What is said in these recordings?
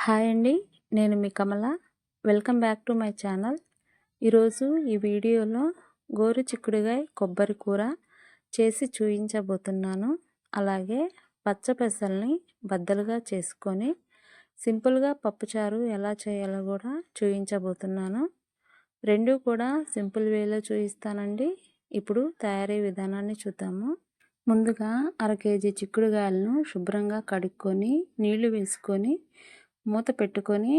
Hi అండి. నేను మీ Kamala. Welcome back to my channel. ఈరోజు ఈ వీడియోలో గోరు చిక్కుడుగాయ కొబ్బరి కూర చేసి చూపించబోతున్నాను. అలాగే పచ్చ పెసల్ని బద్దలుగా చేసుకొని సింపుల్గా పప్పుచారు ఎలా చేయాలో కూడా చూపించబోతున్నాను. రెండు కూడా సింపుల్ వేలో చూపిస్తానండి. ఇప్పుడు తయారీ విధానాన్ని చూద్దాము. ముందుగా 1/2 కేజీ చిక్కుడుగాయలను శుభ్రంగా కడుక్కొని నీళ్లు వేసుకొని మూత పెట్టుకొని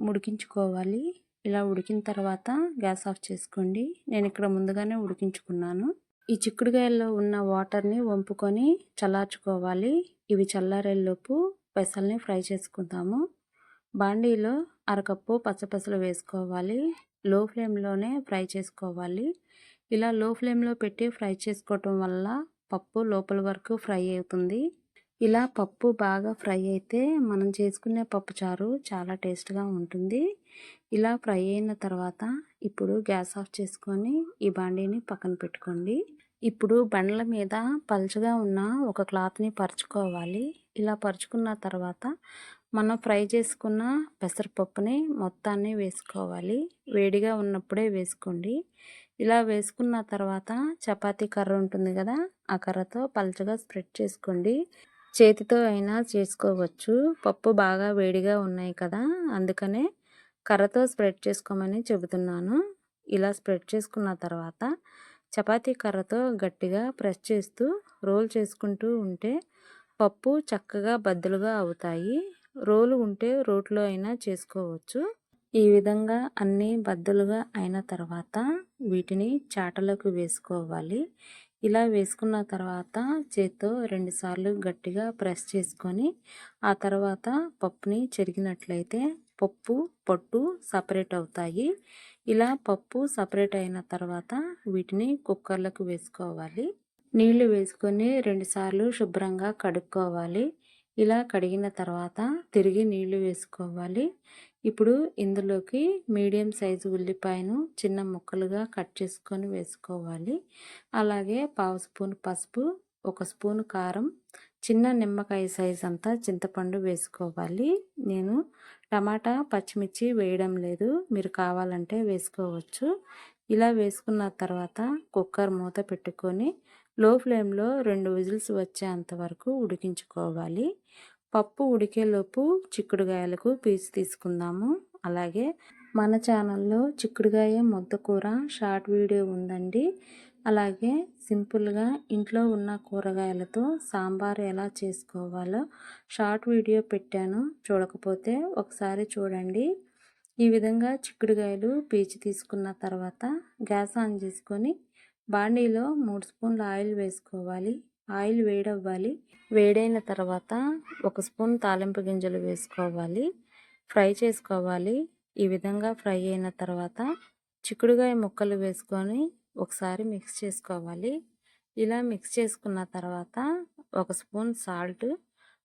ఉడికించుకోవాలి. ఇలా ఉడికిన తర్వాత గ్యాస్ ఆఫ్ చేసుకోండి. నేను ఇక్కడ ముందుగానే ఉడికించుకున్నాను. ఈ చిక్కుడుగాయల్లో ఉన్న వాటర్ని వంపుకొని చల్లార్చుకోవాలి. ఇవి చల్లారేలోపు పెసల్ని ఫ్రై చేసుకుందాము. బాండీలో 1/2 కప్పు పచ్చపెసలు వేసుకోవాలి. లో ఫ్లేమ్లోనే ఫ్రై చేసుకోవాలి. ఇలా లో ఫ్లేమ్లో పెట్టి ఫ్రై చేసుకోవటం వల్ల పప్పు లోపల వరకు ఫ్రై అవుతుంది. ఇలా పప్పు బాగా ఫ్రై అయితే మనం చేసుకునే పప్పుచారు చాలా టేస్ట్గా ఉంటుంది. ఇలా ఫ్రై అయిన తర్వాత ఇప్పుడు గ్యాస్ ఆఫ్ చేసుకొని ఈ బాండీని పక్కన పెట్టుకోండి. ఇప్పుడు బండ్ల మీద పల్చగా ఉన్న ఒక క్లాత్ని పరుచుకోవాలి. ఇలా పరుచుకున్న తర్వాత మనం ఫ్రై చేసుకున్న పెసరపప్పుని మొత్తాన్ని వేసుకోవాలి. వేడిగా ఉన్నప్పుడే వేసుకోండి. ఇలా వేసుకున్న తర్వాత చపాతీ కర్ర ఉంటుంది కదా, ఆ కర్రతో పల్చగా స్ప్రెడ్ చేసుకోండి. చేతితో అయినా చేసుకోవచ్చు. పప్పు బాగా వేడిగా ఉన్నాయి కదా, అందుకనే కర్రతో స్ప్రెడ్ చేసుకోమని చెబుతున్నాను. ఇలా స్ప్రెడ్ చేసుకున్న తర్వాత చపాతీ కర్రతో గట్టిగా ప్రెస్ చేస్తూ రోల్ చేసుకుంటూ ఉంటే పప్పు చక్కగా బద్దలుగా అవుతాయి. రోలు ఉంటే రోట్లో అయినా చేసుకోవచ్చు. ఈ విధంగా అన్నీ బద్దలుగా అయిన తర్వాత వీటిని చాటలోకి వేసుకోవాలి. ఇలా వేసుకున్న తర్వాత చేత్తో 2 సార్లు గట్టిగా ప్రెస్ చేసుకొని ఆ తర్వాత పప్పుని చెరిగినట్లయితే పప్పు పొట్టు సపరేట్ అవుతాయి. ఇలా పప్పు సపరేట్ అయిన తర్వాత వీటిని కుక్కర్లకు వేసుకోవాలి. నీళ్లు వేసుకొని 2 సార్లు శుభ్రంగా కడుక్కోవాలి. ఇలా కడిగిన తర్వాత తిరిగి నీళ్లు వేసుకోవాలి. ఇప్పుడు ఇందులోకి మీడియం సైజు ఉల్లిపాయను చిన్న ముక్కలుగా కట్ చేసుకొని వేసుకోవాలి. అలాగే 1/2 స్పూన్ పసుపు, 1 స్పూన్ కారం, చిన్న నిమ్మకాయ సైజ్ అంతా చింతపండు వేసుకోవాలి. నేను టమాటా పచ్చిమిర్చి వేయడం లేదు, మీరు కావాలంటే వేసుకోవచ్చు. ఇలా వేసుకున్న తర్వాత కుక్కర్ మూత పెట్టుకొని లో ఫ్లేమ్లో 2 విజిల్స్ వచ్చేంత వరకు ఉడికించుకోవాలి. పప్పు ఉడికేలోపు చిక్కుడుగాయలకు పీస్ తీసుకుందాము. అలాగే మన ఛానల్లో చిక్కుడుగాయ ముద్దకూర షార్ట్ వీడియో ఉందండి. అలాగే సింపుల్గా ఇంట్లో ఉన్న కూరగాయలతో సాంబార్ ఎలా చేసుకోవాలో షార్ట్ వీడియో పెట్టాను. చూడకపోతే ఒకసారి చూడండి. ఈ విధంగా చిక్కుడుగాయలు పీచి తీసుకున్న తర్వాత గ్యాస్ ఆన్ చేసుకొని బాండీలో 3 స్పూన్ల ఆయిల్ వేసుకోవాలి. ఆయిల్ వేడవ్వాలి. వేడైన తర్వాత 1 స్పూన్ తాలింపు గింజలు వేసుకోవాలి. ఫ్రై చేసుకోవాలి. ఈ విధంగా ఫ్రై అయిన తర్వాత చిక్కుడుగాయ ముక్కలు వేసుకొని ఒకసారి మిక్స్ చేసుకోవాలి. ఇలా మిక్స్ చేసుకున్న తర్వాత 1 స్పూన్ సాల్ట్,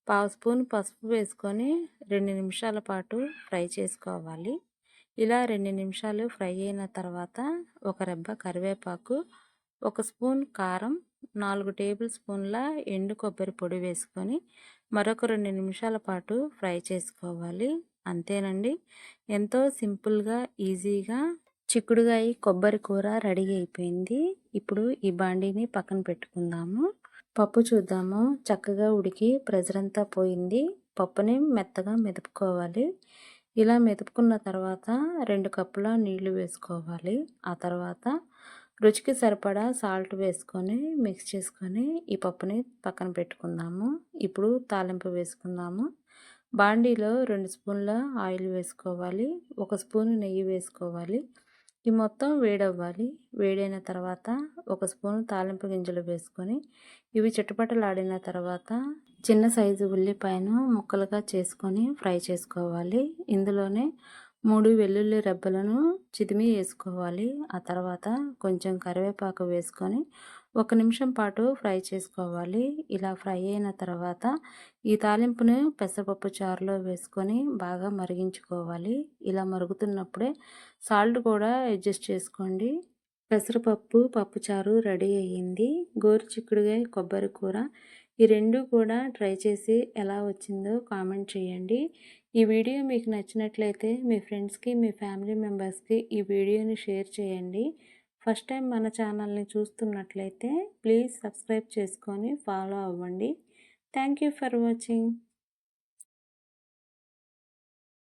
1/2 స్పూన్ పసుపు వేసుకొని 2 నిమిషాల పాటు ఫ్రై చేసుకోవాలి. ఇలా 2 నిమిషాలు ఫ్రై అయిన తర్వాత ఒక రెబ్బ కరివేపాకు, 1 స్పూన్ కారం, 4 టేబుల్ స్పూన్ల ఎండు కొబ్బరి పొడి వేసుకొని మరొక 2 నిమిషాల పాటు ఫ్రై చేసుకోవాలి. అంతేనండి, ఎంతో సింపుల్గా ఈజీగా చిక్కుడుగాయ కొబ్బరి కూర రెడీ అయిపోయింది. ఇప్పుడు ఈ బాండీని పక్కన పెట్టుకుందాము. పప్పు చూద్దాము. చక్కగా ఉడికి ప్రెజర్ అంతా పోయింది. పప్పుని మెత్తగా మెదుపుకోవాలి. ఇలా మెదుపుకున్న తర్వాత 2 కప్పుల నీళ్లు వేసుకోవాలి. ఆ తర్వాత రుచికి సరిపడా సాల్ట్ వేసుకొని మిక్స్ చేసుకొని ఈ పప్పుని పక్కన పెట్టుకుందాము. ఇప్పుడు తాలింపు వేసుకుందాము. బాండీలో 2 స్పూన్ల ఆయిల్ వేసుకోవాలి. 1 స్పూన్ నెయ్యి వేసుకోవాలి. ఈ మొత్తం వేడవ్వాలి. వేడైన తర్వాత 1 స్పూన్ తాలింపు గింజలు వేసుకొని ఇవి చిటపటలాడిన తర్వాత చిన్న సైజు ఉల్లిపాయను ముక్కలుగా చేసుకొని ఫ్రై చేసుకోవాలి. ఇందులోనే 3 వెల్లుల్లి రెబ్బలను చిదిమి వేసుకోవాలి. ఆ తర్వాత కొంచెం కరివేపాకు వేసుకొని 1 నిమిషం పాటు ఫ్రై చేసుకోవాలి. ఇలా ఫ్రై అయిన తర్వాత ఈ తాలింపును పెసరపప్పు చారులో వేసుకొని బాగా మరిగించుకోవాలి. ఇలా మరుగుతున్నప్పుడే సాల్ట్ కూడా అడ్జస్ట్ చేసుకోండి. పెసరపప్పు పప్పుచారు రెడీ అయ్యింది. గోరు చిక్కుడుగాయ కొబ్బరి కూర ఈ రెండు కూడా ట్రై చేసి ఎలా వచ్చిందో కామెంట్ చేయండి. ఈ వీడియో మీకు నచ్చినట్లయితే మీ ఫ్రెండ్స్కి, మీ ఫ్యామిలీ మెంబర్స్కి ఈ వీడియోని షేర్ చేయండి. ఫస్ట్ టైం మన ఛానల్ని చూస్తున్నట్లయితే ప్లీజ్ సబ్స్క్రైబ్ చేసుకొని ఫాలో అవ్వండి. Thank you for watching.